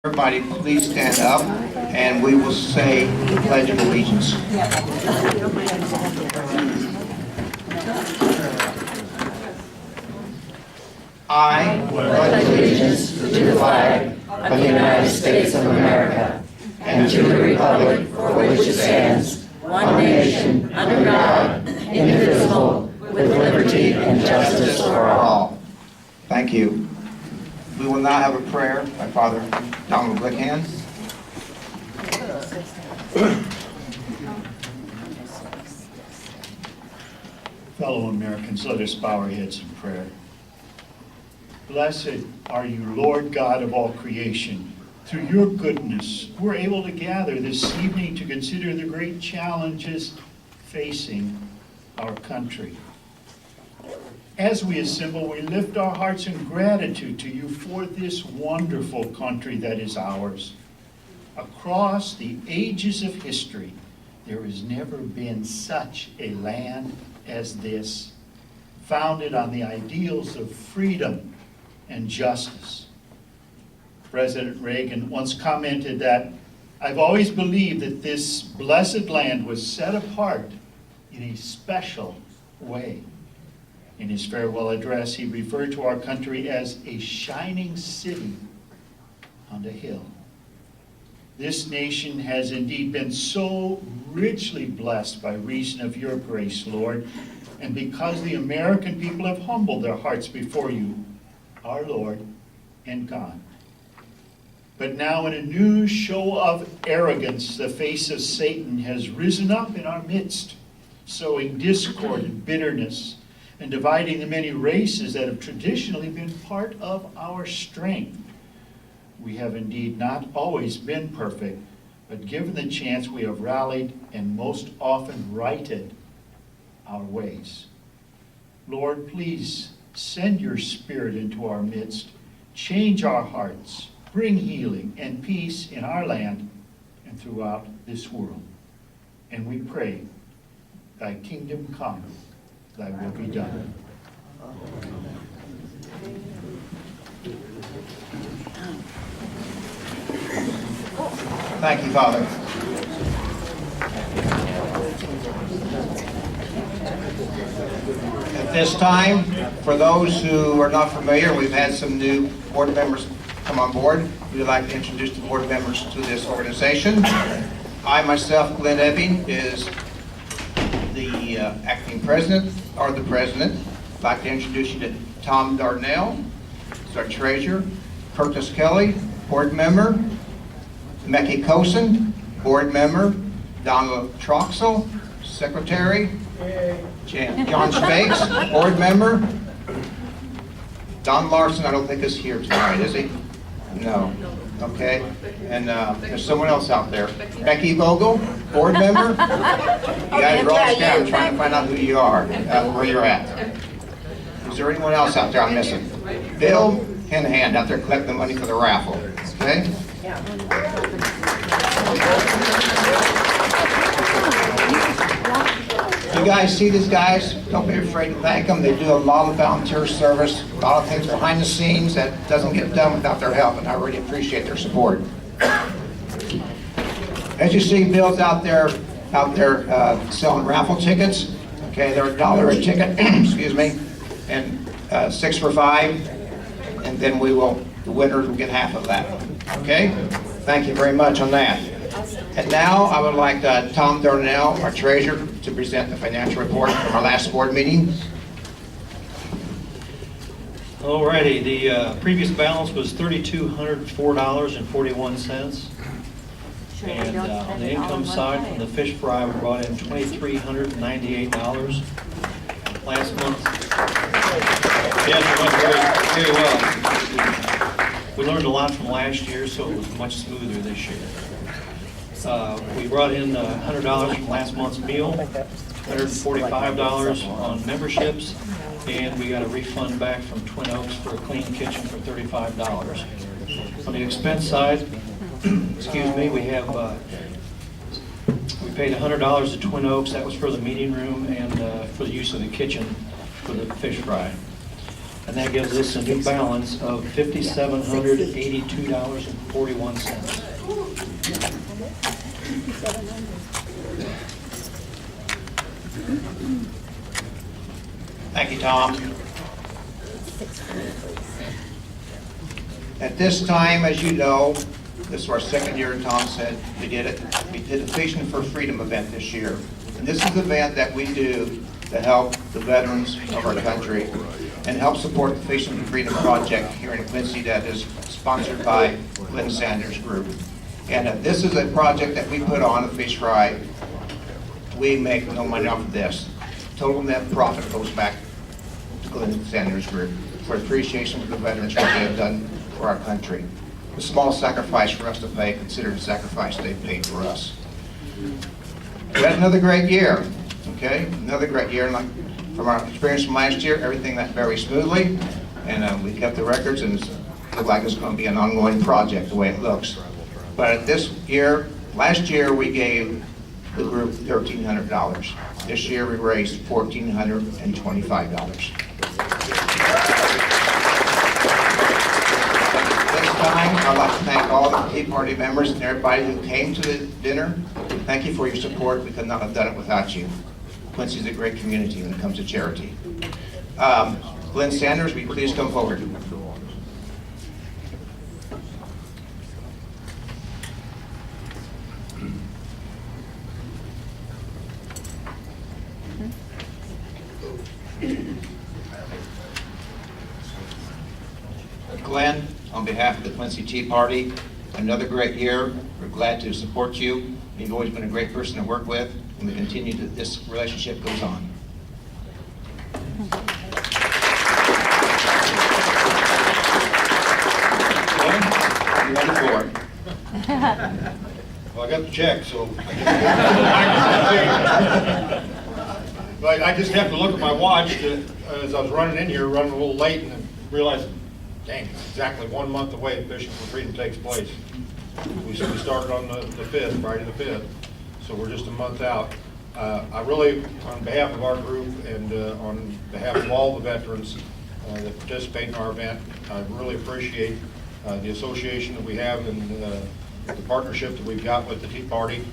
Everybody, please stand up, and we will say the Pledge of Allegiance. I pledge allegiance to the flag of the United States of America and to the republic for which it stands, one nation, under God, indivisible, with liberty and justice for all. Thank you. We will now have a prayer by Father Donald Wickham. Fellow Americans, let us bow our heads in prayer. Blessed are you, Lord God of all creation. Through your goodness, we're able to gather this evening to consider the great challenges facing our country. As we assemble, we lift our hearts in gratitude to you for this wonderful country that is ours. Across the ages of history, there has never been such a land as this, founded on the ideals of freedom and justice. President Reagan once commented that, "I've always believed that this blessed land was set apart in a special way." In his farewell address, he referred to our country as a shining city on a hill. This nation has indeed been so richly blessed by reason of your grace, Lord, and because the American people have humbled their hearts before you, our Lord and God. But now in a new show of arrogance, the face of Satan has risen up in our midst, sowing discord and bitterness, and dividing the many races that have traditionally been part of our strength. We have indeed not always been perfect, but given the chance we have rallied and most often righted our ways. Lord, please send your Spirit into our midst, change our hearts, bring healing and peace in our land and throughout this world. And we pray, thy kingdom come, thy will be done. Thank you, Father. At this time, for those who are not familiar, we've had some new board members come on board. We'd like to introduce the board members to this organization. I myself, Glenn Ebbing, is the acting president, or the president. I'd like to introduce you to Tom Darnell, who's our treasurer. Curtis Kelly, board member. Mecky Cosen, board member. Donald Troxel, secretary. John Spakes, board member. Don Larson, I don't think is here tonight, is he? No. Okay. And there's someone else out there. Becky Vogel, board member. You guys are all scattered trying to find out who you are, where you're at. Is there anyone else out there I'm missing? Bill Hanahan out there collecting the money for the raffle. Okay? You guys see these guys? Don't be afraid to thank them. They do a lot of volunteer service, a lot of things behind the scenes that doesn't get done without their help, and I really appreciate their support. As you see, Bill's out there selling raffle tickets. Okay, they're $1 a ticket, excuse me, and 6 for $5, and then the winners will get half of that. Okay? Thank you very much on that. And now I would like Tom Darnell, our treasurer, to present the financial report from our last board meeting. Alrighty, the previous balance was $3,204.41. And on the income side, from the fish fry, we brought in $2,398 last month. Yes, it went very well. We learned a lot from last year, so it was much smoother this year. We brought in $100 from last month's meal, $145 on memberships, and we got a refund back from Twin Oaks for a clean kitchen for $35. On the expense side, excuse me, we paid $100 to Twin Oaks. That was for the meeting room and for the use of the kitchen for the fish fry. and that gives us a new balance of $5,782.41. Thank you, Tom. At this time, as you know, this is our second year, Tom said we did it. We did a Fishing for Freedom event this year. And this is an event that we do to help the veterans of our country and help support the Fishing for Freedom project here in Quincy that is sponsored by Flynn Sanders Group. And this is a project that we put on, a fish fry. We make no money off of this. Total net profit goes back to Flynn Sanders Group for appreciation for the veterans what they have done for our country. A small sacrifice for us to pay, considered a sacrifice they paid for us. We had another great year, okay? Another great year. And like, from our experience from last year, everything went very smoothly, and we kept the records, and it looks like it's going to be an ongoing project the way it looks. But this year, last year we gave the group $1,300. This year we raised $1,425. I'd like to thank all the Tea Party members and everybody who came to the dinner. Thank you for your support. We could not have done it without you. Quincy is a great community when it comes to charity. Flynn Sanders, will you please come forward? Glenn, on behalf of the Quincy Tea Party, another great year. We're glad to support you. You've always been a great person to work with, and we continue to, this relationship goes on. Glenn, you have the floor. Well, I got the check, so. But I just have to look at my watch as I was running in here, running a little late, and realized, dang, it's exactly 1 month away Fishing for Freedom takes place. We started on the 5th, Friday the 5th, so we're just a month out. I really, on behalf of our group and on behalf of all the veterans that participate in our event, I really appreciate the association that we have and the partnership that we've got with the Tea Party.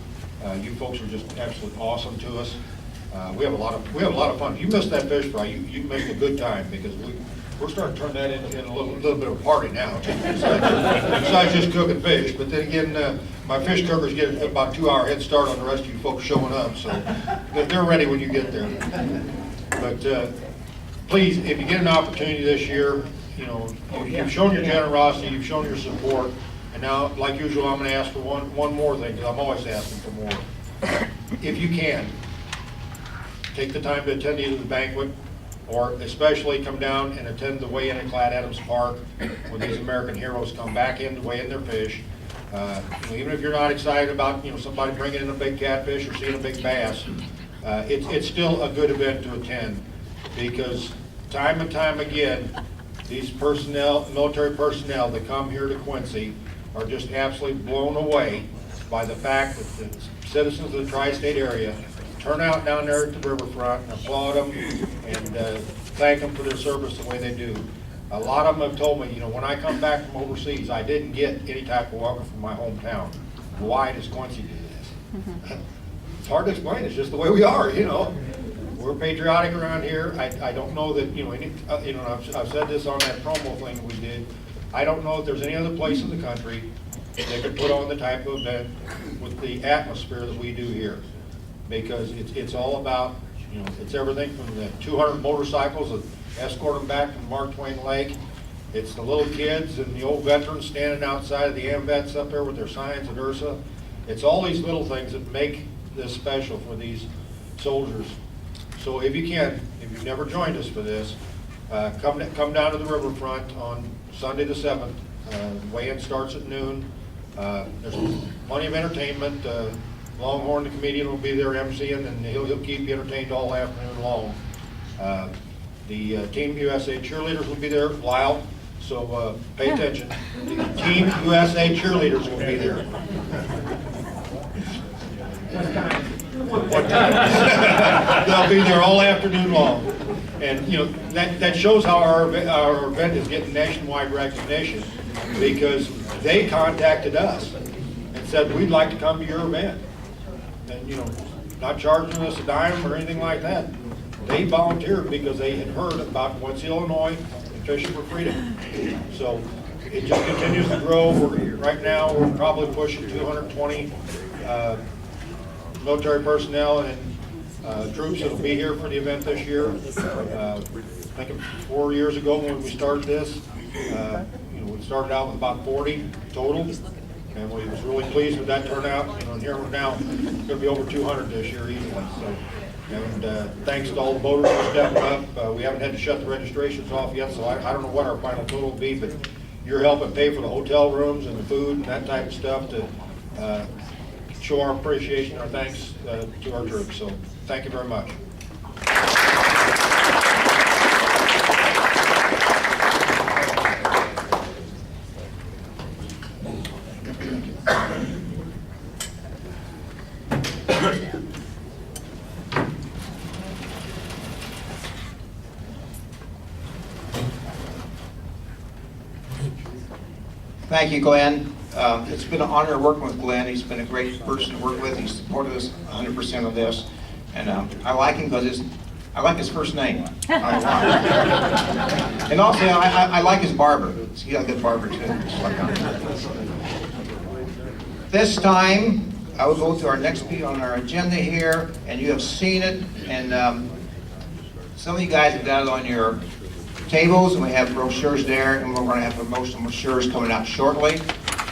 You folks are just absolutely awesome to us. We have a lot of fun. You missed that fish fry, you missed a good time, because we're starting to turn that into a little bit of a party now, besides just cooking fish. But then again, my fish cookers get about a 2-hour head start on the rest of you folks showing up, so they're ready when you get there. But please, if you get an opportunity this year, you know, you've shown your generosity, you've shown your support, and now, like usual, I'm going to ask for one more thing, because I'm always asking for more. If you can, take the time to attend either the banquet, or especially come down and attend the weigh-in at Clyde Adams Park when these American heroes come back in to weigh in their fish. You know, even if you're not excited about, you know, somebody bringing in a big catfish or seeing a big bass, it's still a good event to attend, because time and time again, these personnel, military personnel that come here to Quincy are just absolutely blown away by the fact that the citizens of the tri-state area turn out down there at the riverfront and applaud them and thank them for their service the way they do. A lot of them have told me, you know, when I come back from overseas, I didn't get any type of welcome from my hometown. Why does Quincy do this? It's hard to explain. It's just the way we are, you know. We're patriotic around here. I don't know that, you know, I've said this on that promo thing we did. I don't know if there's any other place in the country that could put on the type of event with the atmosphere that we do here. Because it's all about, you know, it's everything from the 200 motorcycles that escort them back from Mark Twain Lake. It's the little kids and the old veterans standing outside of the AMVETs up there with their signs at Ursa. It's all these little things that make this special for these soldiers. So if you can, if you've never joined us for this, come down to the riverfront on Sunday the 7th. The weigh-in starts at noon. There's plenty of entertainment. Longhorn, the comedian, will be there emceeing, and he'll keep you entertained all afternoon long. The Team USA cheerleaders will be there, Lyle, so pay attention. The Team USA cheerleaders will be there. What time? They'll be there all afternoon long. And, you know, that shows how our event is getting nationwide recognition, because they contacted us and said, we'd like to come to your event. And, you know, not charging us a dime or anything like that. They volunteered because they had heard about Quincy, Illinois, and Fishing for Freedom. So it just continues to grow. Right now, we're probably pushing 220 military personnel and troops that will be here for the event this year. I think 4 years ago when we started this, you know, we started out with about 40 total, and we was really pleased with that turnout. You know, and here we're now going to be over 200 this year easily. So, and thanks to all the voters who stepped up. We haven't had to shut the registrations off yet, so I don't know what our final total will be, but you're helping pay for the hotel rooms and the food and that type of stuff to show our appreciation, our thanks to our troops. So thank you very much. Thank you, Glenn. It's been an honor working with Glenn. He's been a great person to work with. He's supported us 100% of this. And I like him because I like his first name. And also, I like his barber. He's got a good barber, too. This time, I will go to our next speaker on our agenda here, and you have seen it. And some of you guys have got it on your tables, and we have brochures there, and we're going to have promotional brochures coming out shortly.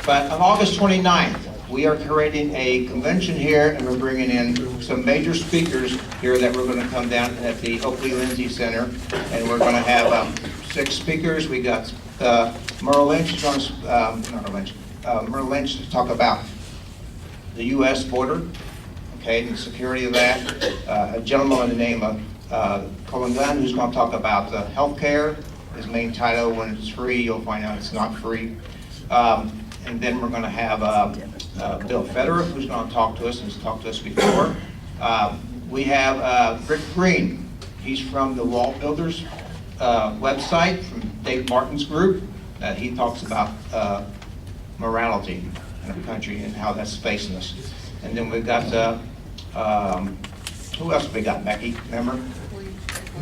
But on August 29th, we are creating a convention here, and we're bringing in some major speakers here that we're going to come down at the Oakley Lindsay Center, and we're going to have 6 speakers. We got Merle Lynch, Merle Lynch to talk about the U.S. border, okay, and the security of that. A gentleman by the name of Colin Glenn, who's going to talk about health care. His main title, when it's free, you'll find out it's not free. And then we're going to have Bill Federer, who's going to talk to us, and he's talked to us before. We have Rick Green. He's from the Wall Builders website, from Dave Martin's group. He talks about morality in our country and how that's facing us. And then we've got, who else have we got, Becky, remember?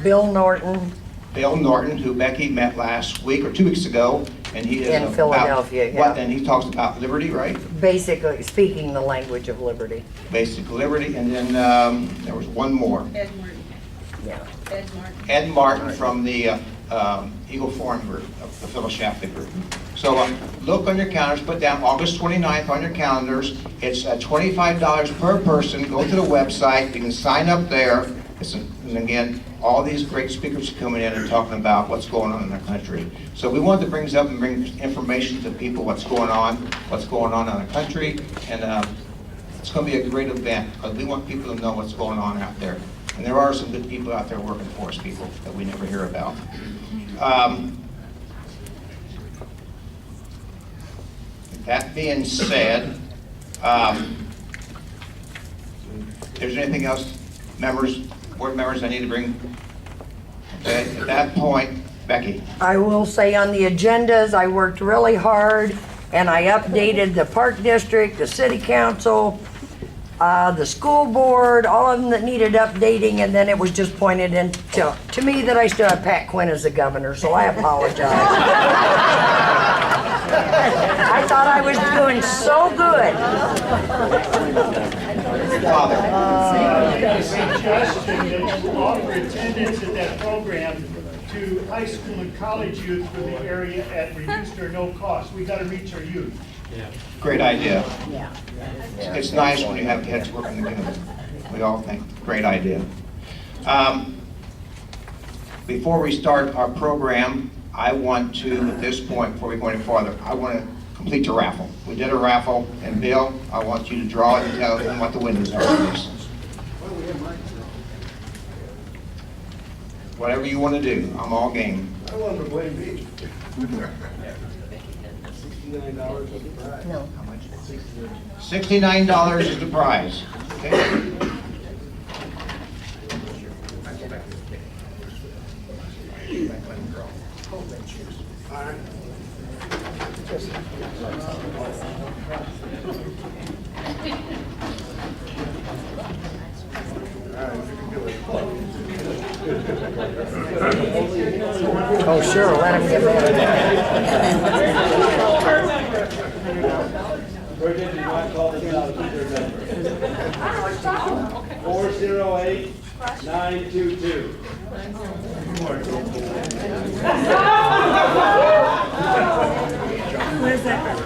Bill Norton. Bill Norton, who Becky met last week or 2 weeks ago, and he is In about, Philadelphia, yeah. And he talks about liberty, right? Basically speaking the language of liberty. Basic liberty, and then there was one more. Ed Martin. Yeah. Ed Martin. Ed Martin from the Eagle Forum group, the Phyllis Shafley group. So look on your calendars, put down August 29th on your calendars. It's $25 per person. Go to the website, you can sign up there. And again, all these great speakers are coming in and talking about what's going on in our country. So we wanted to bring this up and bring information to people, what's going on in our country. And it's going to be a great event because we want people to know what's going on out there. And there are some good people out there working for us, people that we never hear about. That being said, if there's anything else, board members, I need to bring? Okay, at that point, Becky. I will say on the agendas, I worked really hard and I updated the park district, the city council, the school board, all of them that needed updating, and then it was just pointed in to me that I still have Pat Quinn as the governor, so I apologize. I thought I was doing so good. Father. Suggestion that you offer attendance at that program to high school and college youth for the area at reduced or no cost. We got to reach our youth. Great idea. Yeah. It's nice when you have kids working together. We all think, great idea. Before we start our program, I want to, at this point, before we go any farther, I want to complete the raffle. We did a raffle, and Bill, I want you to draw it and tell them what the winners are, please. Whatever you want to do, I'm all game. I want to blame me. No. $69 is the prize. Okay. Oh, sure, let him get mad. Bridget, you want to call this out? 408-922. Where's that?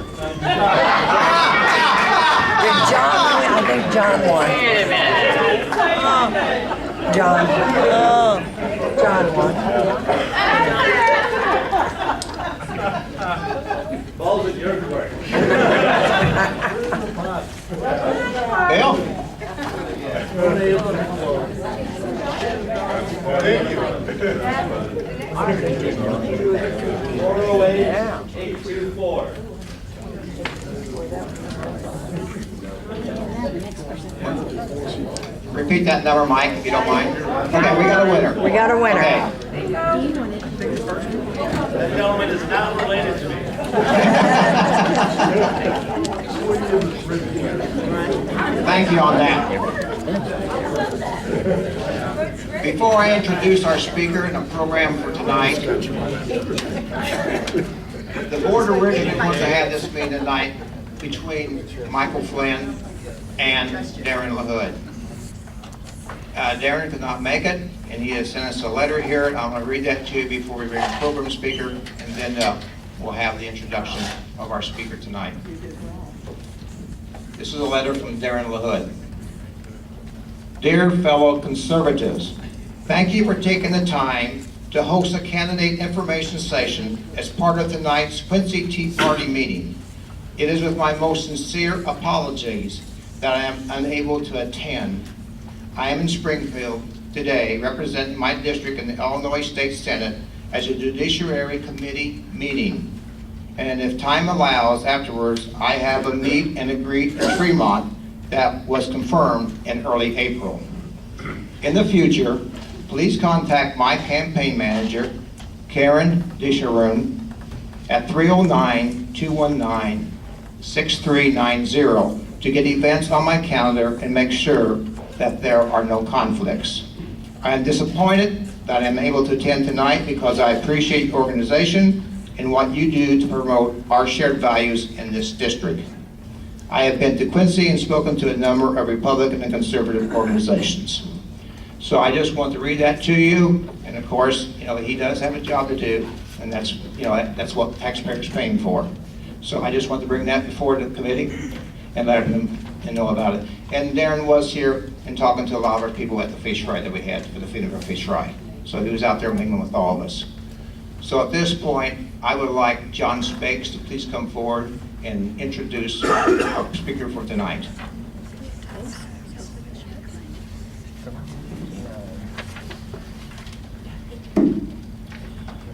Did John win? I think John won. Wait a minute. John. Oh. John won. Ball's in your court. Bill? Thank you. 408-824. Repeat that number, Mike, if you don't mind. Okay, we got a winner. We got a winner. Okay. That gentleman is not related to me. Thank you on that. Before I introduce our speaker and the program for tonight, the board originally wanted to have this meeting tonight between Michael Flynn and Darren LaHood. Darren could not make it, and he has sent us a letter here, and I'm going to read that to you before we bring the program speaker, and then we'll have the introduction of our speaker tonight. This is a letter from Darren LaHood. Dear fellow conservatives, thank you for taking the time to host a candidate information session as part of tonight's Quincy Tea Party meeting. It is with my most sincere apologies that I am unable to attend. I am in Springfield today representing my district in the Illinois State Senate as a Judiciary Committee meeting. And if time allows afterwards, I have a meet and greet in Fremont that was confirmed in early April. In the future, please contact my campaign manager, Karen Desharoon, at 309-219-6390 to get events on my calendar and make sure that there are no conflicts. I am disappointed that I am able to attend tonight because I appreciate your organization and what you do to promote our shared values in this district. I have been to Quincy and spoken to a number of Republican and conservative organizations. So I just want to read that to you, and of course, he does have a job to do, and that's, that's what taxpayers are paying for. So I just want to bring that before the committee and let them know about it. And Darren was here and talking to a lot of our people at the fish fry that we had for the feeding of our fish fry. So he was out there mingling with all of us. So at this point, I would like John Spakes to please come forward and introduce our speaker for tonight.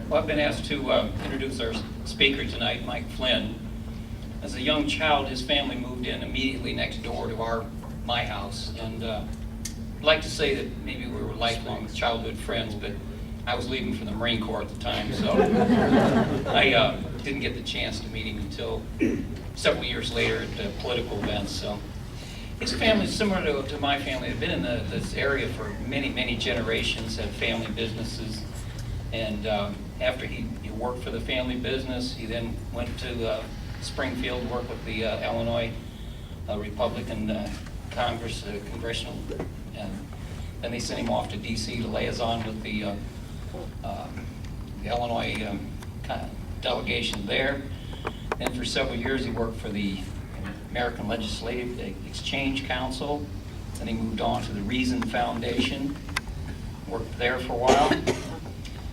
Well, I've been asked to introduce our speaker tonight, Mike Flynn. As a young child, his family moved in immediately next door to my house, and I'd like to say that maybe we were lifelong childhood friends, but I was leaving for the Marine Corps at the time, so I didn't get the chance to meet him until several years later at political events. So his family is similar to my family. They've been in this area for many, many generations, had family businesses, and after he worked for the family business, he then went to Springfield, worked with the Illinois Republican Congress, congressional, and then they sent him off to D.C. to liaison with the Illinois delegation there. And for several years he worked for the American Legislative Exchange Council. Then he moved on to the Reason Foundation, worked there for a while.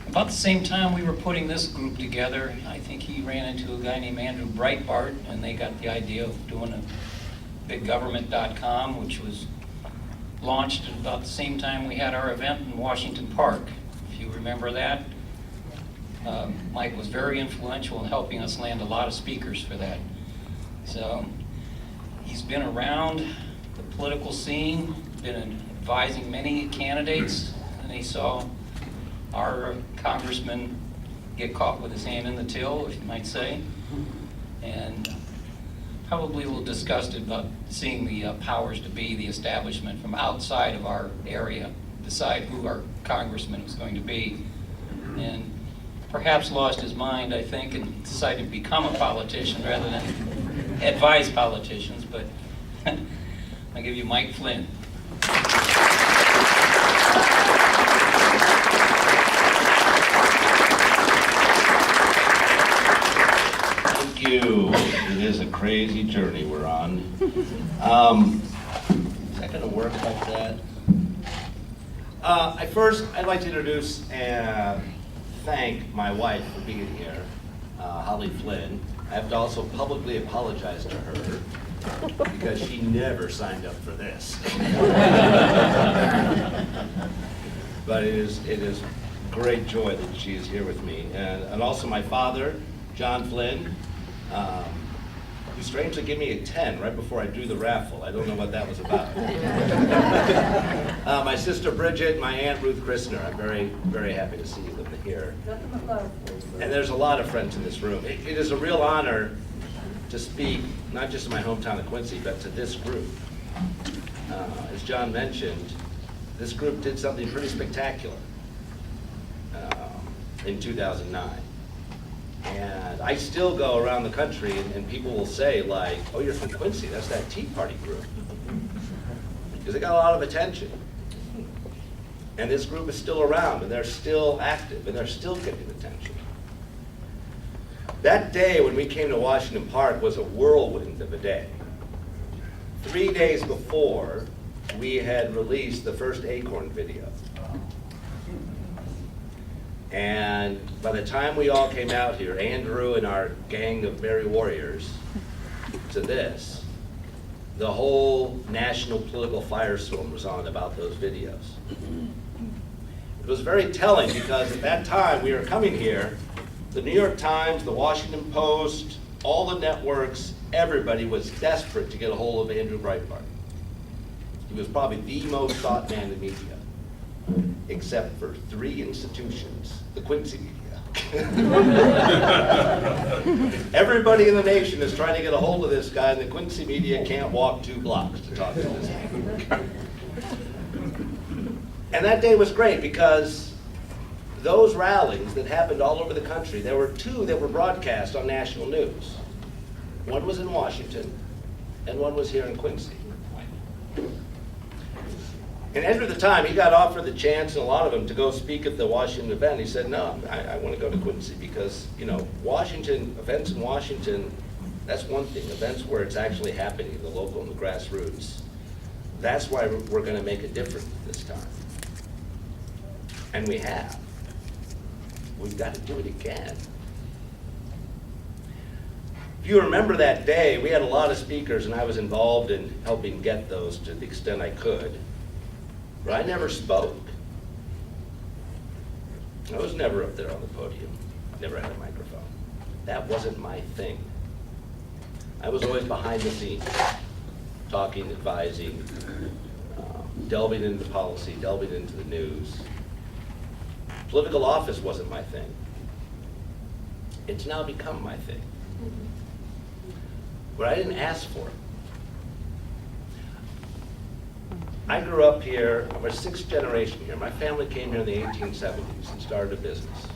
About the same time we were putting this group together, I think he ran into a guy named Andrew Breitbart, and they got the idea of doing a biggovernment.com, which was launched at about the same time we had our event in Washington Park. If you remember that, Mike was very influential in helping us land a lot of speakers for that. So he's been around the political scene, been advising many candidates, and he saw our congressman get caught with his hand in the till, if you might say, and probably a little disgusted about seeing the powers to be, the establishment from outside of our area, decide who our congressman was going to be. And perhaps lost his mind, I think, and decided to become a politician rather than advise politicians, but I'll give you Mike Flynn. Thank you. It is a crazy journey we're on. Is that going to work like that? I'd like to introduce and thank my wife for being here, Holly Flynn. I have to also publicly apologize to her because she never signed up for this. But it is great joy that she is here with me. And also my father, John Flynn, who strangely gave me a 10 right before I drew the raffle. I don't know what that was about. My sister Bridget, my aunt Ruth Christner. I'm very, very happy to see them here. And there's a lot of friends in this room. It is a real honor to speak, not just in my hometown of Quincy, but to this group. As John mentioned, this group did something pretty spectacular in 2009. And I still go around the country and people will say like, oh, you're from Quincy, that's that Tea Party group. Because they got a lot of attention. And this group is still around and they're still active and they're still getting attention. That day when we came to Washington Park was a whirlwind of a day. 3 days before, we had released the first Acorn video. And by the time we all came out here, Andrew and our gang of merry warriors, to this, the whole national political firestorm was on about those videos. It was very telling because at that time we were coming here, the New York Times, the Washington Post, all the networks, everybody was desperate to get a hold of Andrew Breitbart. He was probably the most sought man in media, except for 3 institutions, the Quincy media. Everybody in the nation is trying to get a hold of this guy, and the Quincy media can't walk 2 blocks to talk to this guy. And that day was great because those rallies that happened all over the country, there were 2 that were broadcast on national news. One was in Washington, and one was here in Quincy. And Andrew at the time, he got offered the chance, and a lot of them, to go speak at the Washington event. He said, no, I want to go to Quincy because, you know, Washington, events in Washington, that's one thing. Events where it's actually happening, the local and the grassroots. That's why we're going to make a difference this time. And we have. We've got to do it again. If you remember that day, we had a lot of speakers, and I was involved in helping get those to the extent I could. But I never spoke. I was never up there on the podium. Never had a microphone. That wasn't my thing. I was always behind the scenes, talking, advising, delving into policy, delving into the news. Political office wasn't my thing. It's now become my thing. But I didn't ask for it. I grew up here, I'm a 6th generation here. My family came here in the 1870s and started a business.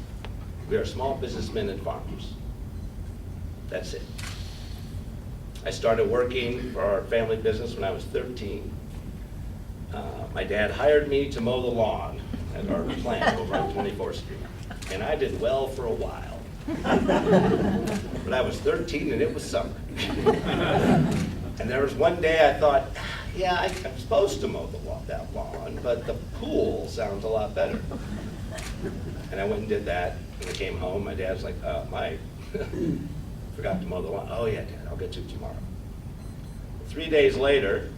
We are small businessmen and farmers. That's it. I started working for our family business when I was 13. My dad hired me to mow the lawn at our plant over on 24th Street. And I did well for a while. But I was 13 and it was summer. And there was one day I thought, yeah, I'm supposed to mow that lawn, but the pool sounds a lot better. And I went and did that, and I came home. My dad's like, Mike, forgot to mow the lawn. Oh yeah, Dad, I'll get to it tomorrow. 3 days later,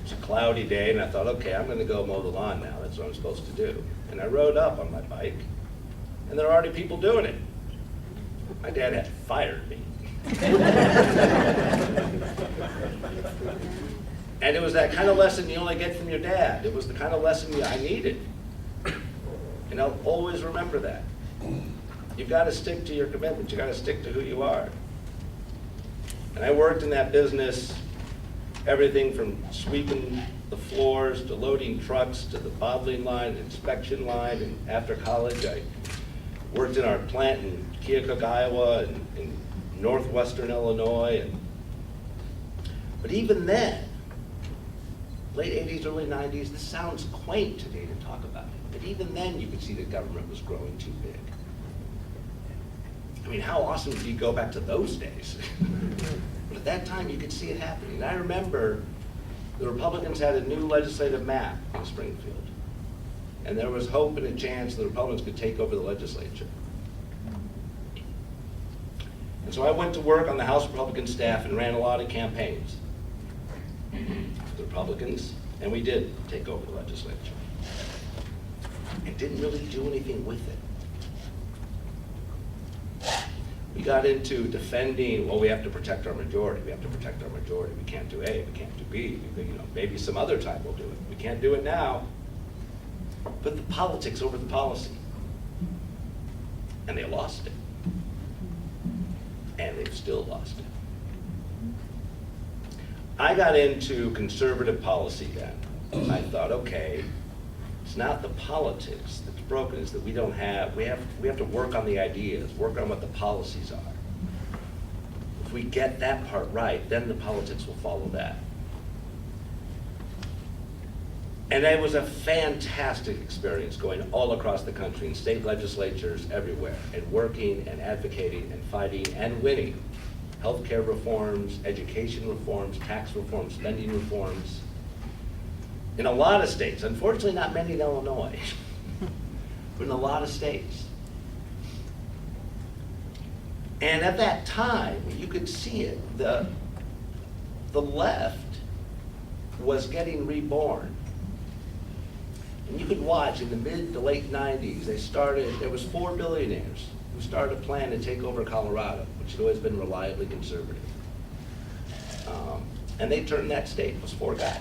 it's a cloudy day, and I thought, okay, I'm going to go mow the lawn now. That's what I'm supposed to do. And I rode up on my bike, and there were already people doing it. My dad had fired me. And it was that kind of lesson you only get from your dad. It was the kind of lesson I needed. And I'll always remember that. You've got to stick to your commitment. You've got to stick to who you are. And I worked in that business, everything from sweeping the floors to loading trucks to the bottling line, inspection line. And after college, I worked in our plant in Keokuk, Iowa, and in northwestern Illinois. But even then, late 80s, early 90s, this sounds quaint today to talk about it. But even then, you could see the government was growing too big. I mean, how awesome if you go back to those days? But at that time, you could see it happening. And I remember the Republicans had a new legislative map in Springfield. And there was hope and a chance the Republicans could take over the legislature. And so I went to work on the House Republican staff and ran a lot of campaigns. The Republicans, and we did take over the legislature. And didn't really do anything with it. We got into defending, well, we have to protect our majority. We have to protect our majority. We can't do A, we can't do B. Maybe some other time we'll do it. We can't do it now. But the politics over the policy. And they lost it. And they've still lost it. I got into conservative policy then. I thought, okay, it's not the politics that's broken, it's that we have to work on the ideas, work on what the policies are. If we get that part right, then the politics will follow that. And it was a fantastic experience going all across the country in state legislatures everywhere and working and advocating and fighting and winning. Healthcare reforms, education reforms, tax reforms, spending reforms. In a lot of states, unfortunately not many in Illinois, but in a lot of states. And at that time, you could see it, the left was getting reborn. And you could watch in the mid to late 90s, there was 4 billionaires who started a plan to take over Colorado, which had always been reliably conservative. And they turned that state, it was 4 guys.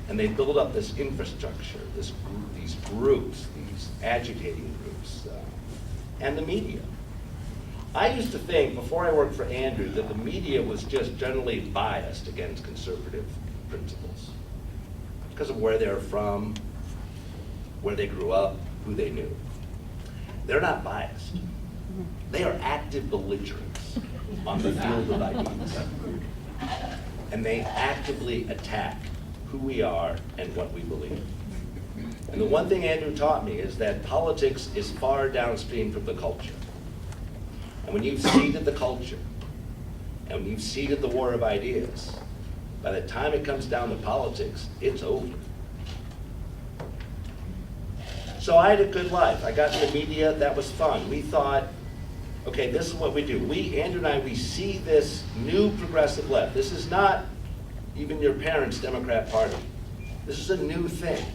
And they built up this infrastructure, these groups, these agitating groups, and the media. I used to think, before I worked for Andrew, that the media was just generally biased against conservative principles because of where they're from, where they grew up, who they knew. They're not biased. They are active belligerents on the field of ideas. And they actively attack who we are and what we believe. And the one thing Andrew taught me is that politics is far downstream from the culture. And when you've seeded the culture, and when you've seeded the war of ideas, by the time it comes down to politics, it's over. So I had a good life. I got in the media, that was fun. We thought, okay, this is what we do. Andrew and I, we see this new progressive left. This is not even your parents' Democrat Party. This is a new thing.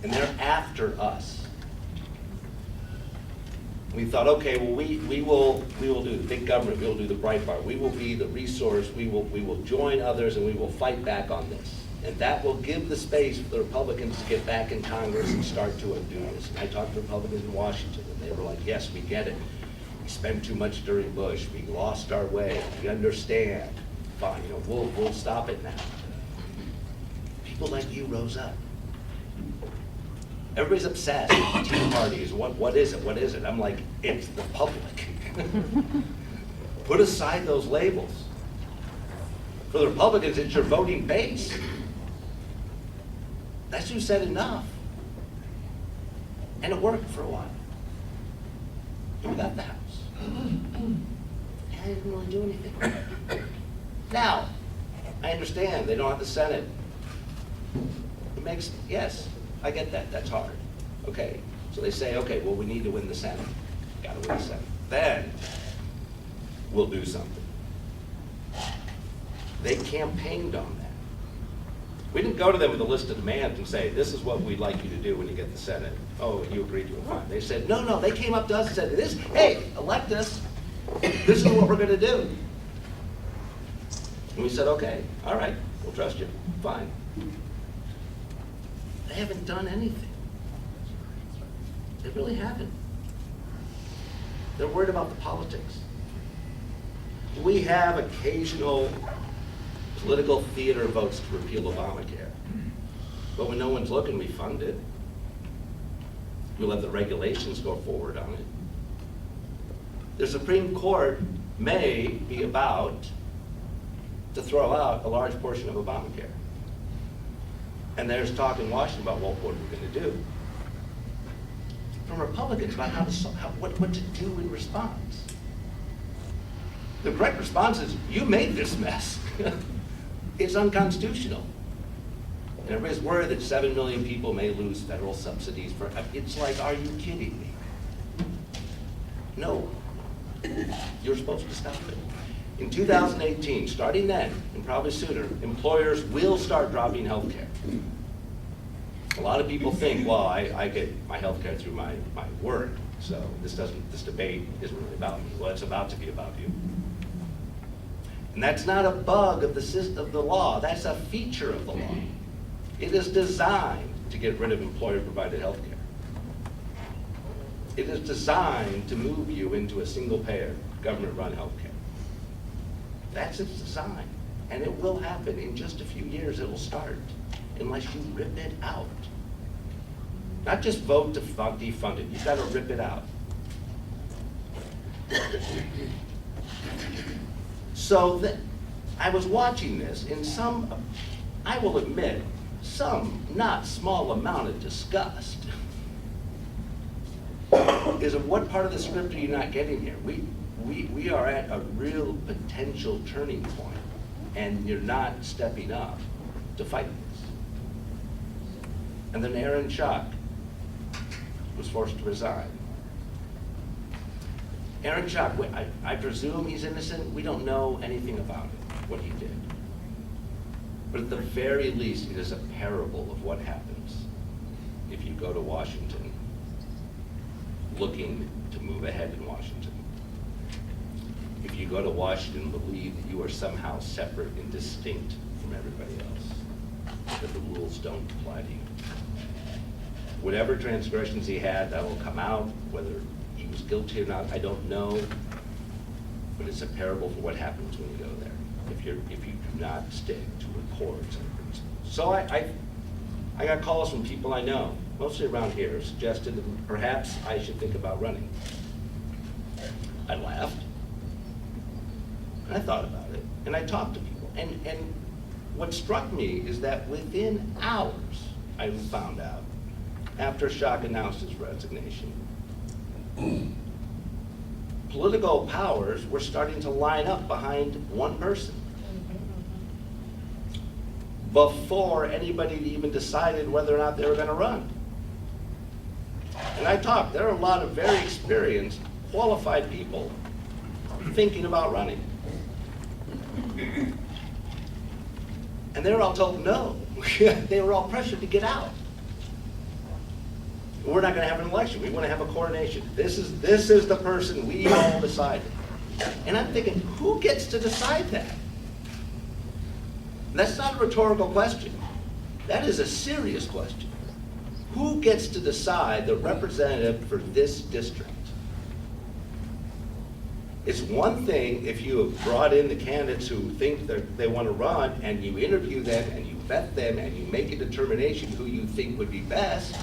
And they're after us. We thought, okay, well, we will do the big government, we will do the Breitbart, we will be the resource, we will join others, and we will fight back on this. And that will give the space for the Republicans to get back in Congress and start to undo this. And I talked to Republicans in Washington, and they were like, yes, we get it. We spent too much during Bush. We lost our way. We understand. Fine, we'll stop it now. People like you rose up. Everybody's obsessed with the Tea Party. What is it? What is it? I'm like, it's the public. Put aside those labels. For the Republicans, it's your voting base. That's who said enough. And it worked for a while. We got the House. And I didn't really do anything. Now, I understand they don't have the Senate. Yes, I get that, that's hard. Okay, so they say, okay, well, we need to win the Senate. Gotta win the Senate. Then, we'll do something. They campaigned on that. We didn't go to them with a list of demands and say, this is what we'd like you to do when you get the Senate. Oh, and you agreed to it, fine. They said, no, they came up to us and said, hey, elect us. This is what we're gonna do. And we said, okay, all right, we'll trust you, fine. They haven't done anything. They really haven't. They're worried about the politics. We have occasional political theater votes to repeal Obamacare. But when no one's looking, we fund it. We'll have the regulations go forward on it. The Supreme Court may be about to throw out a large portion of Obamacare. And there's talk in Washington about what are we going to do. From Republicans about what to do in response. The correct response is, you made this mess. It's unconstitutional. And everybody's worried that 7 million people may lose federal subsidies for, it's like, are you kidding me? No. You're supposed to stop it. In 2018, starting then, and probably sooner, employers will start dropping health care. A lot of people think, well, I get my health care through my work, so this debate isn't really about me. Well, it's about to be about you. And that's not a bug of the law, that's a feature of the law. It is designed to get rid of employer-provided health care. It is designed to move you into a single-payer, government-run health care. That's its design. And it will happen. In just a few years, it will start, unless you rip it out. Not just vote to defund it, you've got to rip it out. So I was watching this in some, I will admit, some not small amount of disgust is of what part of the script are you not getting here? We are at a real potential turning point, and you're not stepping up to fight this. And then Aaron Schock was forced to resign. Aaron Schock, I presume he's innocent. We don't know anything about it, what he did. But at the very least, it is a parable of what happens if you go to Washington looking to move ahead in Washington. If you go to Washington and believe that you are somehow separate and distinct from everybody else, that the rules don't apply to you. Whatever transgressions he had, that will come out. Whether he was guilty or not, I don't know. But it's a parable for what happens when you go there, if you do not stick to records and principles. So I got calls from people I know, mostly around here, suggested that perhaps I should think about running. I laughed. And I thought about it, and I talked to people. And what struck me is that within hours, I found out, after Schock announced his resignation, political powers were starting to line up behind one person before anybody even decided whether or not they were going to run. And I talked, there are a lot of very experienced, qualified people thinking about running. And they were all told no. They were all pressured to get out. We're not going to have an election. We want to have a coronation. This is the person we all decided. And I'm thinking, who gets to decide that? That's not a rhetorical question. That is a serious question. Who gets to decide the representative for this district? It's one thing if you have brought in the candidates who think that they want to run, and you interview them, and you vet them, and you make a determination who you think would be best.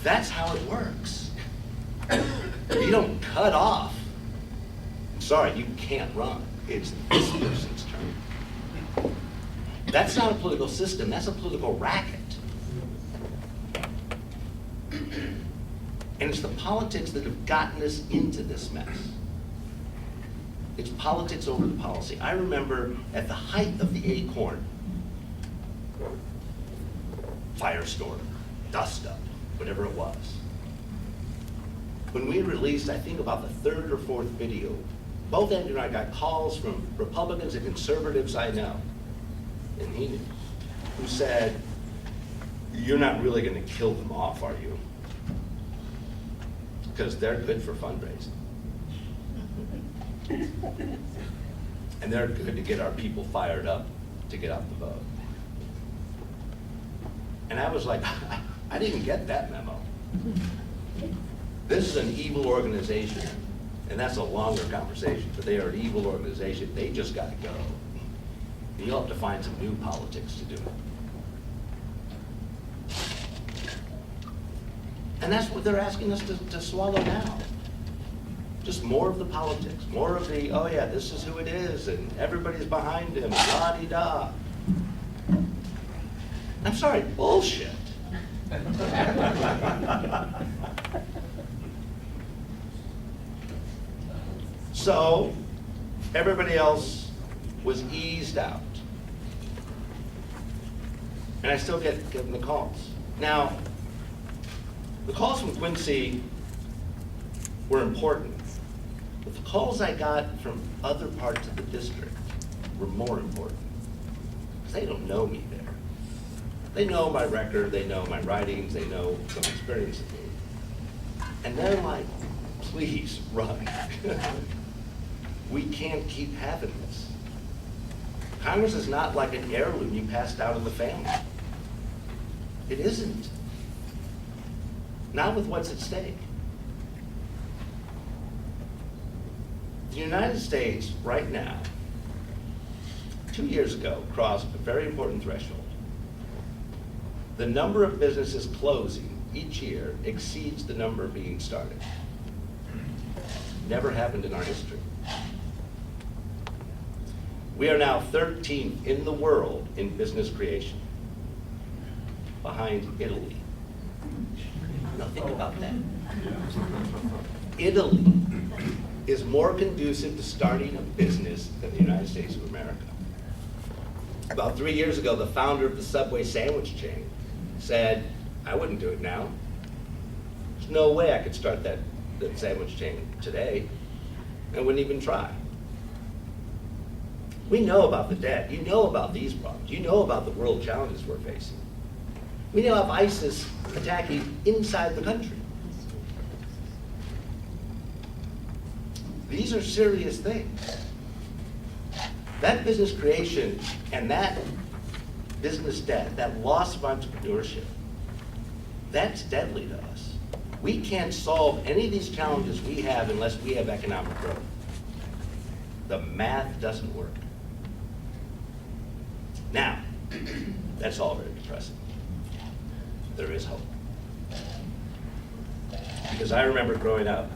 That's how it works. You don't cut off. Sorry, you can't run. It's this person's turn. That's not a political system, that's a political racket. And it's the politics that have gotten us into this mess. It's politics over the policy. I remember at the height of the Acorn firestorm, dust up, whatever it was. When we released, I think about the third or fourth video, both Andrew and I got calls from Republicans and conservatives I know, and he knew, who said, "You're not really going to kill them off, are you? Because they're good for fundraising. And they're good to get our people fired up to get out the vote." And I was like, I didn't get that memo. This is an evil organization, and that's a longer conversation, but they are an evil organization. They just got to go. And you'll have to find some new politics to do it. And that's what they're asking us to swallow now. Just more of the politics, more of the, oh yeah, this is who it is, and everybody's behind him, la-di-da. I'm sorry, bullshit. So, everybody else was eased out. And I still get the calls. Now, the calls from Quincy were important, but the calls I got from other parts of the district were more important, because they don't know me there. They know my record, they know my writings, they know some experience of me. And they're like, please run. We can't keep having this. Congress is not like an heirloom you passed out in the family. It isn't. Not with what's at stake. The United States, right now, 2 years ago, crossed a very important threshold. The number of businesses closing each year exceeds the number being started. Never happened in our history. We are now 13th in the world in business creation, behind Italy. Now think about that. Italy is more conducive to starting a business than the United States of America. About 3 years ago, the founder of the Subway sandwich chain said, I wouldn't do it now. There's no way I could start that sandwich chain today. I wouldn't even try. We know about the debt. You know about these problems. You know about the world challenges we're facing. We now have ISIS attacking inside the country. These are serious things. That business creation and that business debt, that loss of entrepreneurship, that's deadly to us. We can't solve any of these challenges we have unless we have economic growth. The math doesn't work. Now, that's all very depressing. There is hope. Because I remember growing up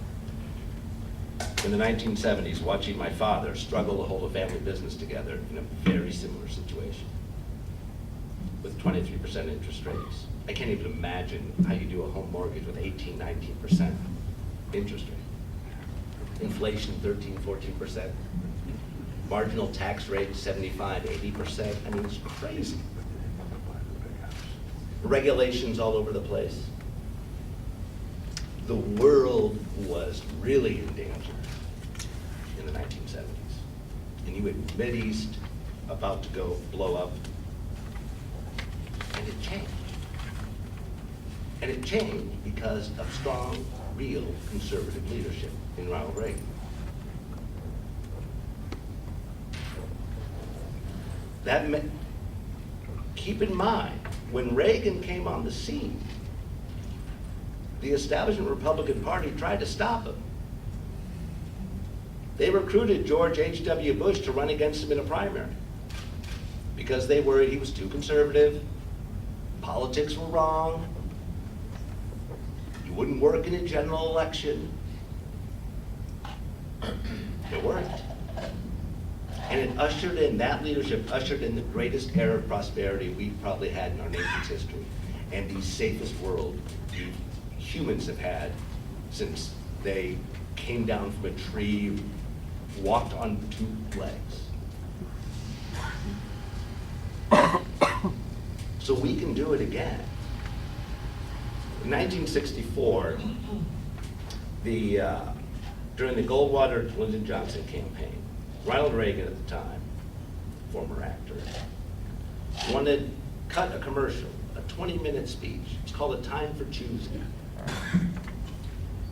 in the 1970s, watching my father struggle to hold a family business together in a very similar situation with 23% interest rates. I can't even imagine how you do a home mortgage with 18, 19% interest rate. Inflation, 13, 14%. Marginal tax rate, 75, 80%. I mean, it's crazy. Regulations all over the place. The world was really in danger in the 1970s. And you had Mideast about to go blow up. And it changed. And it changed because of strong, real conservative leadership in Ronald Reagan. That meant, keep in mind, when Reagan came on the scene, the establishment Republican Party tried to stop him. They recruited George H.W. Bush to run against him in a primary because they worried he was too conservative, politics were wrong, he wouldn't work in a general election. It worked. And it ushered in, that leadership ushered in the greatest era of prosperity we've probably had in our nation's history, and the safest world humans have had since they came down from a tree, walked on 2 legs. So we can do it again. In 1964, during the Goldwater-Lyndon Johnson campaign, Ronald Reagan at the time, former actor, wanted to cut a commercial, a 20-minute speech. It's called A Time for Choosing.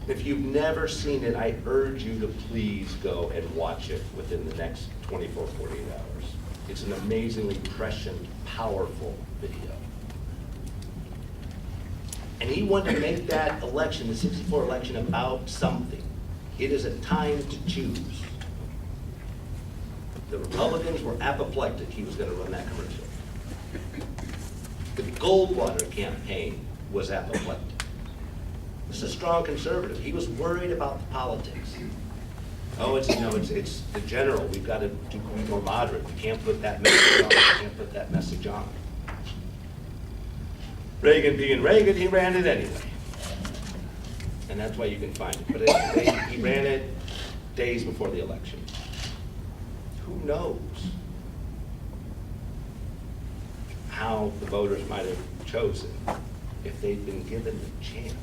If you've never seen it, I urge you to please go and watch it within the next 24, 48 hours. It's an amazingly prescient, powerful video. And he wanted to make that election, the 64 election, about something. It is a time to choose. The Republicans were apoplectic he was going to run that commercial. The Goldwater campaign was apoplectic. This is a strong conservative. He was worried about the politics. Oh, it's the general. We've got to be more moderate. We can't put that message on. We can't put that message on. Reagan being Reagan, he ran it anyway. And that's why you can find it. But he ran it days before the election. Who knows how the voters might have chosen if they'd been given the chance.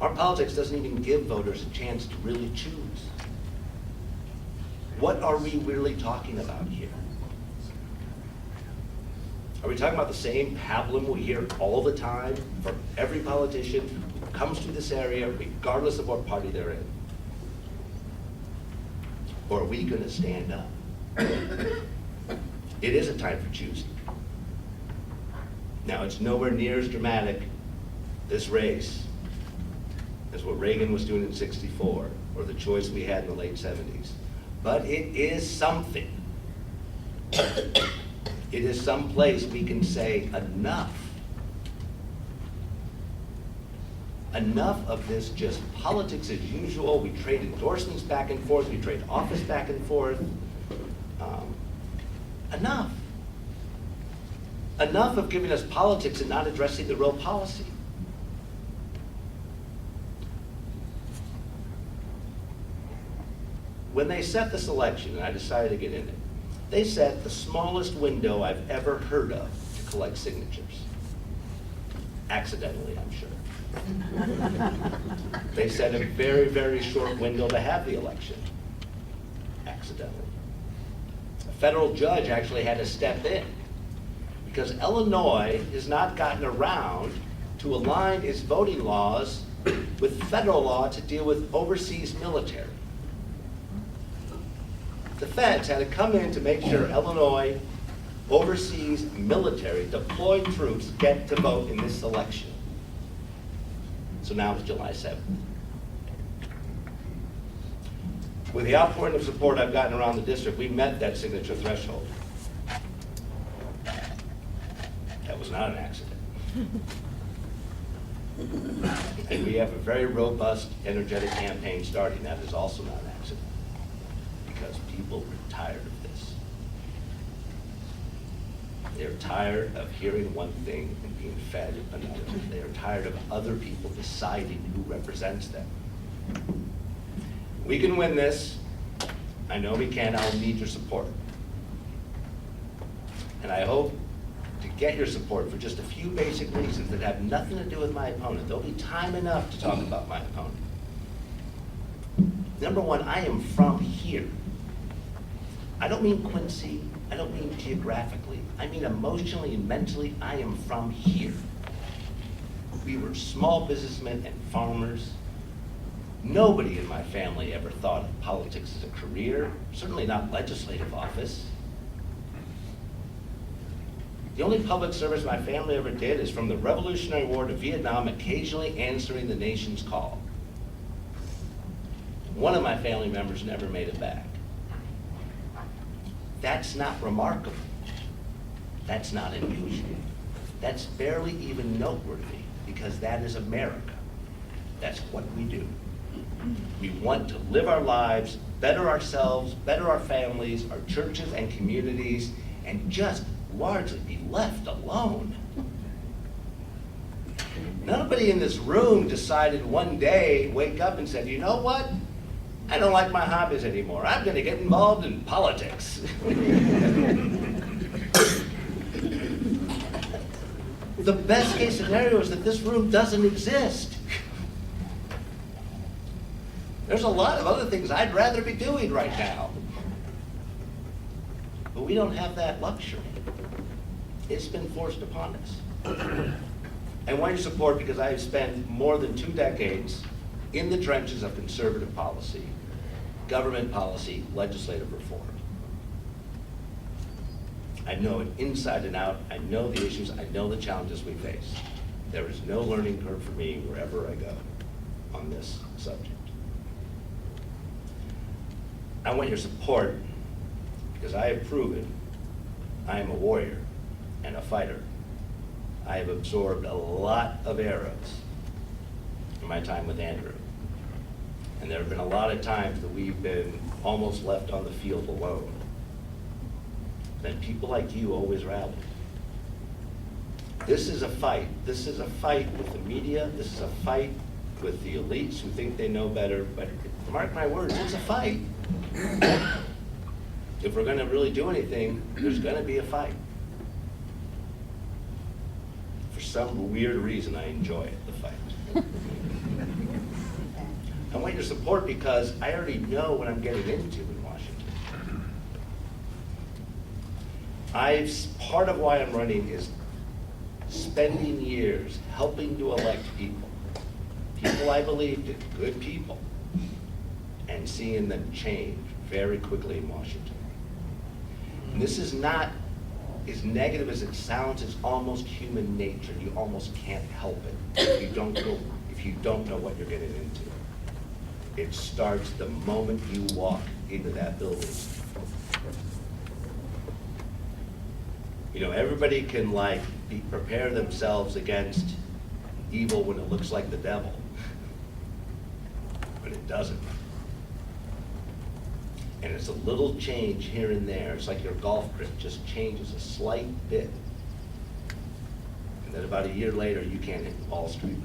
Our politics doesn't even give voters a chance to really choose. What are we really talking about here? Are we talking about the same pablum we hear all the time from every politician who comes to this area, regardless of what party they're in? Or are we going to stand up? It is a time for choosing. Now, it's nowhere near as dramatic, this race, as what Reagan was doing in '64, or the choice we had in the late '70s. But it is something. It is some place we can say enough. Enough of this just politics as usual. We trade endorsements back and forth. We trade office back and forth. Enough. Enough of giving us politics and not addressing the real policy. When they set this election, and I decided to get in it, they set the smallest window I've ever heard of to collect signatures. Accidentally, I'm sure. They set a very, very short window to have the election. Accidentally. A federal judge actually had to step in because Illinois has not gotten around to align its voting laws with federal law to deal with overseas military. The feds had to come in to make sure Illinois overseas military deployed troops get to vote in this election. So now it's July 7th. With the outpouring of support I've gotten around the district, we met that signature threshold. That was not an accident. And we have a very robust, energetic campaign starting. That is also not an accident. Because people are tired of this. They're tired of hearing one thing and being fed another. They are tired of other people deciding who represents them. We can win this. I know we can. I'll need your support. And I hope to get your support for just a few basic reasons that have nothing to do with my opponent. There'll be time enough to talk about my opponent. Number one, I am from here. I don't mean Quincy, I don't mean geographically. I mean emotionally and mentally, I am from here. We were small businessmen and farmers. Nobody in my family ever thought of politics as a career, certainly not legislative office. The only public service my family ever did is from the Revolutionary War to Vietnam, occasionally answering the nation's call. One of my family members never made it back. That's not remarkable. That's not unusual. That's barely even noteworthy because that is America. That's what we do. We want to live our lives, better ourselves, better our families, our churches and communities, and just largely be left alone. Nobody in this room decided one day, wake up and said, you know what? I don't like my hobbies anymore. I'm going to get involved in politics. The best case scenario is that this room doesn't exist. There's a lot of other things I'd rather be doing right now. But we don't have that luxury. It's been forced upon us. I want your support because I have spent more than 2 decades in the trenches of conservative policy, government policy, legislative reform. I know it inside and out. I know the issues. I know the challenges we face. There is no learning curve for me wherever I go on this subject. I want your support because I have proven I am a warrior and a fighter. I have absorbed a lot of arrows in my time with Andrew. And there have been a lot of times that we've been almost left on the field alone. And people like you always rally. This is a fight. This is a fight with the media. This is a fight with the elites who think they know better. But mark my words, it's a fight. If we're going to really do anything, there's going to be a fight. For some weird reason, I enjoy it, the fight. I want your support because I already know what I'm getting into in Washington. Part of why I'm running is spending years helping to elect people. People I believed in, good people, and seeing them change very quickly in Washington. And this is not, as negative as it sounds, it's almost human nature. You almost can't help it if you don't know what you're getting into. It starts the moment you walk into that building. You know, everybody can prepare themselves against evil when it looks like the devil, but it doesn't. And it's a little change here and there. It's like your golf grip just changes a slight bit. And then about a year later, you can't hit the ball straight.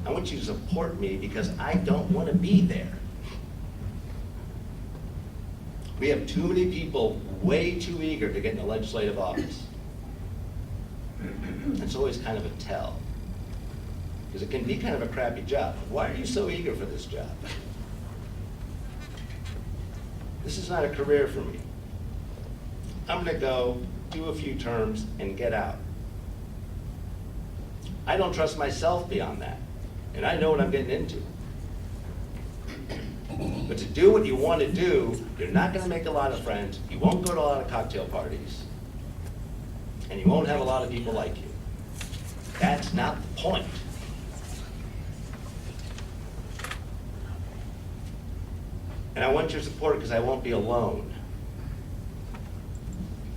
I want you to support me because I don't want to be there. We have too many people way too eager to get in the legislative office. It's always kind of a tell, because it can be kind of a crappy job. Why are you so eager for this job? This is not a career for me. I'm going to go, do a few terms, and get out. I don't trust myself beyond that, and I know what I'm getting into. But to do what you want to do, you're not going to make a lot of friends, you won't go to a lot of cocktail parties, and you won't have a lot of people like you. That's not the point. And I want your support because I won't be alone.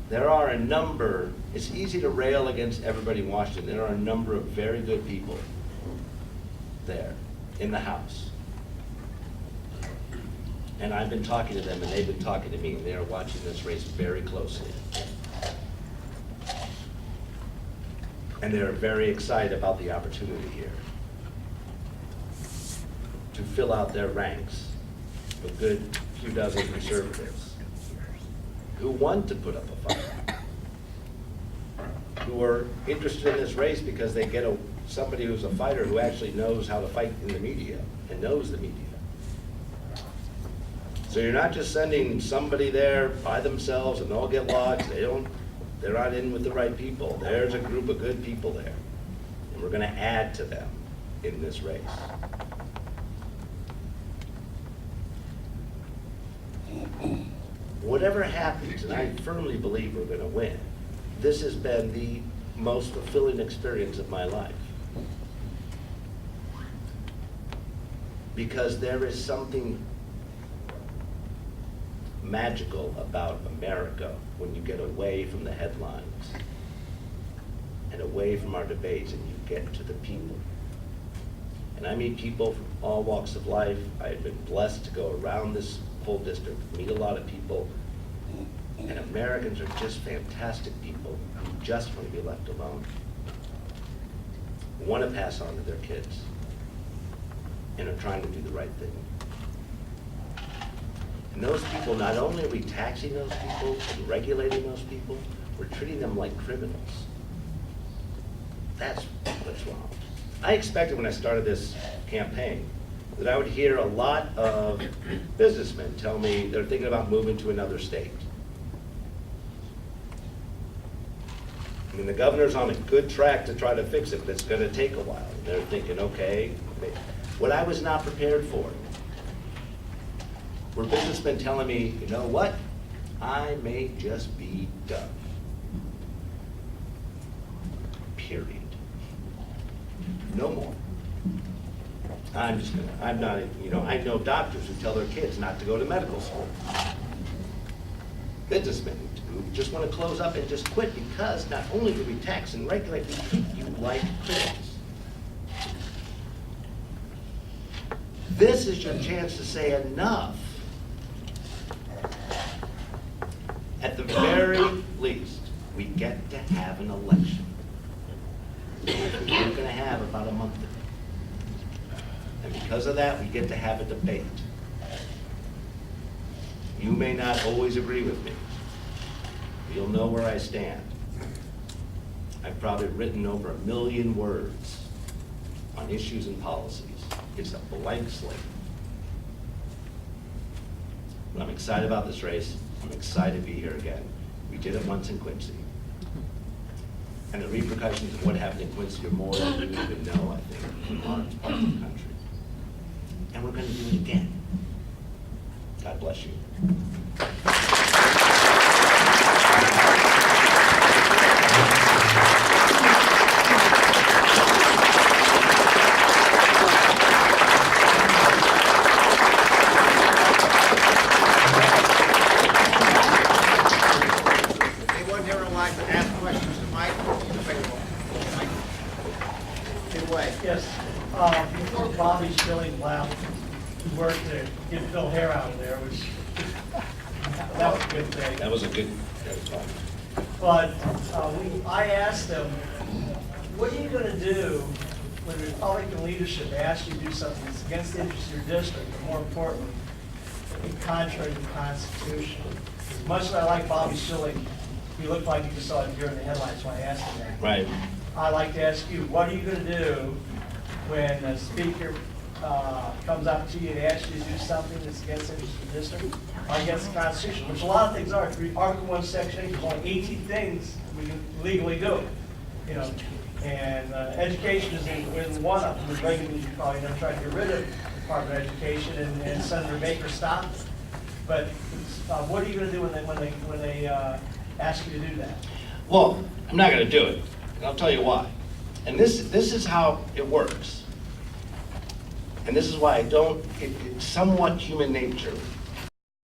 There are a number, it's easy to rail against everybody in Washington. There are a number of very good people there in the House. And I've been talking to them and they've been talking to me, and they are watching this race very closely. And they're very excited about the opportunity here to fill out their ranks. A good few dozen conservatives who want to put up a fight, who are interested in this race because they get somebody who's a fighter who actually knows how to fight in the media and knows the media. So you're not just sending somebody there by themselves and they'll get lost. They're not in with the right people. There's a group of good people there, and we're going to add to them in this race. Whatever happens, and I firmly believe we're going to win, this has been the most fulfilling experience of my life. Because there is something magical about America when you get away from the headlines and away from our debates and you get to the people. And I meet people from all walks of life. I've been blessed to go around this whole district, meet a lot of people, and Americans are just fantastic people who just want to be left alone, want to pass on to their kids, and are trying to do the right thing. And those people, not only are we taxing those people and regulating those people, we're treating them like criminals. That's what's wrong. I expected when I started this campaign that I would hear a lot of businessmen tell me they're thinking about moving to another state. I mean, the governor's on a good track to try to fix it, but it's going to take a while. And they're thinking, okay, what I was not prepared for were businessmen telling me, you know what, I may just be done. Period. No more. I'm not, I know doctors who tell their kids not to go to medical school. businessmen who just want to close up and just quit because not only do we tax and regulate, we treat you like criminals. This is your chance to say enough. At the very least, we get to have an election. We're going to have about a month of it. And because of that, we get to have a debate. You may not always agree with me. You'll know where I stand. I've probably written over 1 million words on issues and policies. It's a blank slate. But I'm excited about this race. I'm excited to be here again. We did it once in Quincy. And the repercussions of what happened in Quincy are more than you even know, I think, in large parts of the country. And we're going to do it again. God bless you. Anyone here would like to ask questions to Mike? Mike? Get away. Yes, before Bobby Schilling left, he worked to get Phil Hare out of there, which, that was a good thing. That was a good talk. But I asked him, what are you going to do when the Republican leadership asks you to do something that's against the interests of your district, but more importantly, contrary to the Constitution? As much as I like Bobby Schilling, he looked like he just saw it during the headlines when I asked him that. Right. I'd like to ask you, what are you going to do when a speaker comes up to you and asks you to do something that's against the interests of the district, or against the Constitution, which a lot of things are. Article 1, Section 8, there's only 18 things we can legally do, you know. And education is in one of them. Reagan probably never tried to get rid of the Department of Education, and Senator Baker stopped it. But what are you going to do when they ask you to do that? Well, I'm not going to do it, and I'll tell you why. And this is how it works. And this is why I don't, it's somewhat human nature